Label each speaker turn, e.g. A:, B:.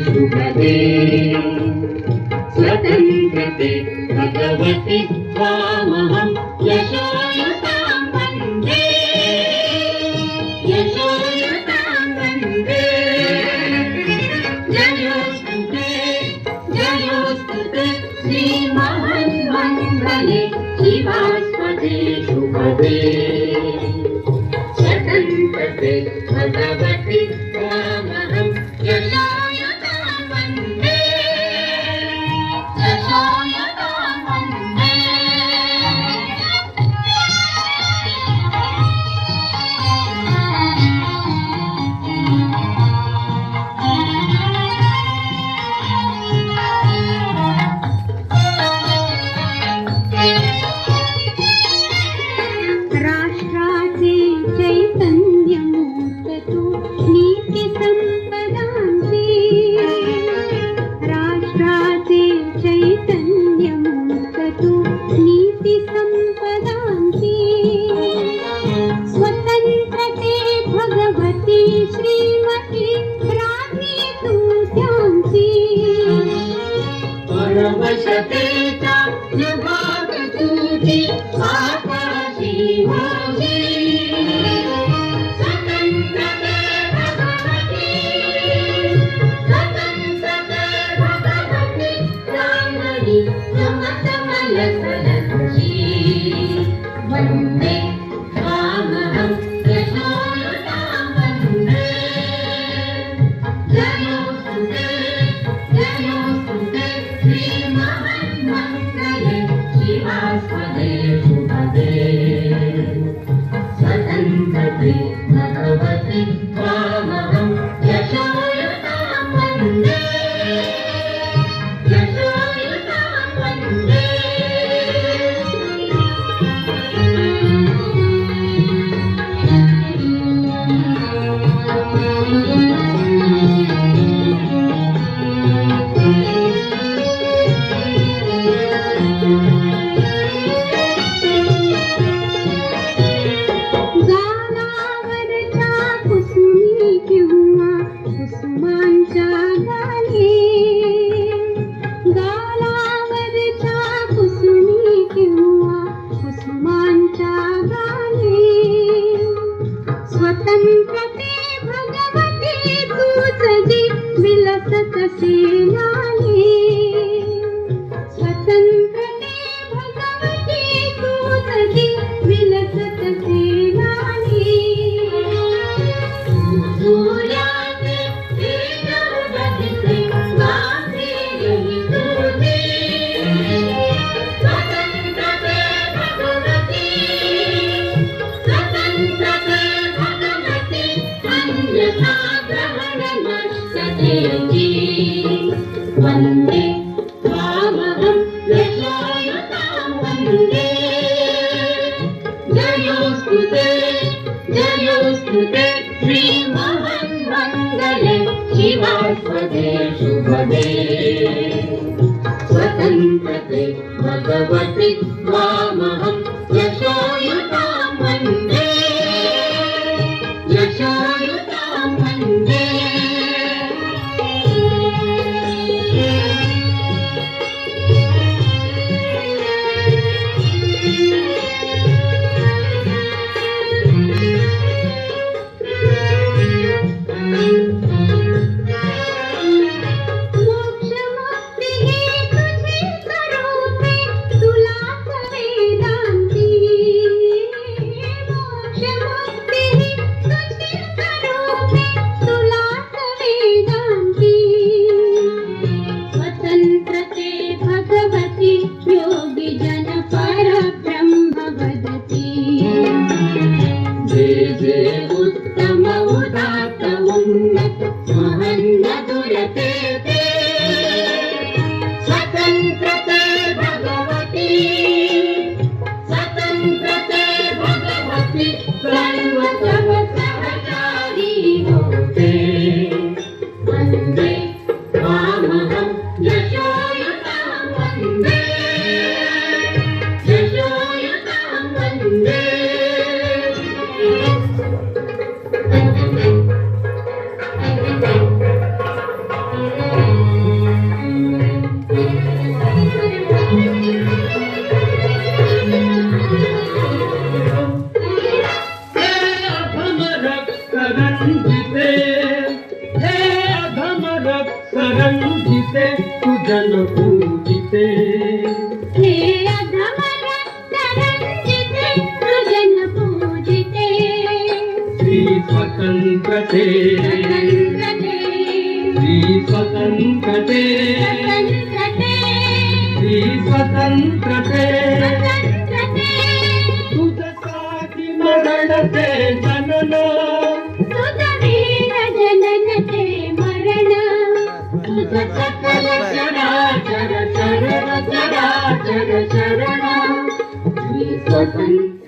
A: शुभदे स्वतन्त्रते भगवति त्वामहं यशोयुतां वन्दे यशोयुतां वन्दे जयोस्तु ते श्रीमन्मङ्गले शिवास्पदे शुभदे स्वतन्त्रते भगवति त्वामहं यशोयुतां वन्दे यशोयुतां वन्दे
B: राष्ट्राचे चैतन्यमूर्त तू नीती संपदांची राष्ट्राचे चैतन्यमूर्त तू नीती संपदांची स्वतंत्रते भगवती श्रीमती राज्ञी तू त्यांची
A: परमशतेचा विभाग तुझी आकाशी होशी स्वतंत्रते भगवती रामणी समतमल सलक्षी वन्दे त्वामहं यशोयुतां वन्दे जयोस्तु ते श्रीमन्मङ्गले शिवास्पदे शुभदे स्वतन्त्रते भगवति त्वामहं यशोयुतां वन्दे यशोयुतां वन्दे
B: गालावरच्या कुसुमी किंवा कुसुमांच्या गाली गालावरच्या कुसुमी किंवा कुसुमांच्या गाली स्वतंत्रते भगवती तूच जी विलसत सेनाली स्वतंत्रते भगवती तूच जी विलसत सेनाली
A: सूर्याचे तेजोदीचे गाते यही तुझी स्वतंत्रते भगवती अन्यथा ग्रहण नश्यते जी वन्दे त्वामहं यशोयुतां वन्दे जयोस्तु ते श्रीमन्मङ्गले शिवास्पदे शुभदे स्वतन्त्रते भगवति त्वामहं यशोयुतां वन्दे यशोयुतां वन्दे
B: मोक्षमुक्ती ही तुझी स्वरूपे तुलाच वेदांती हे अधमर तरंजिते सृजन पूजिते
C: श्री स्वतंत्रते
B: स्वतंत्रते
C: श्री स्वतंत्रते
B: स्वतंत्रते
C: श्री स्वतंत्रते
B: स्वतंत्रते
C: तुझसाठी मरणते जनन
B: सुधवीर जननते मरण
A: तुझ सकल चराचर शरण चराचर शरण श्री स्वतंत्र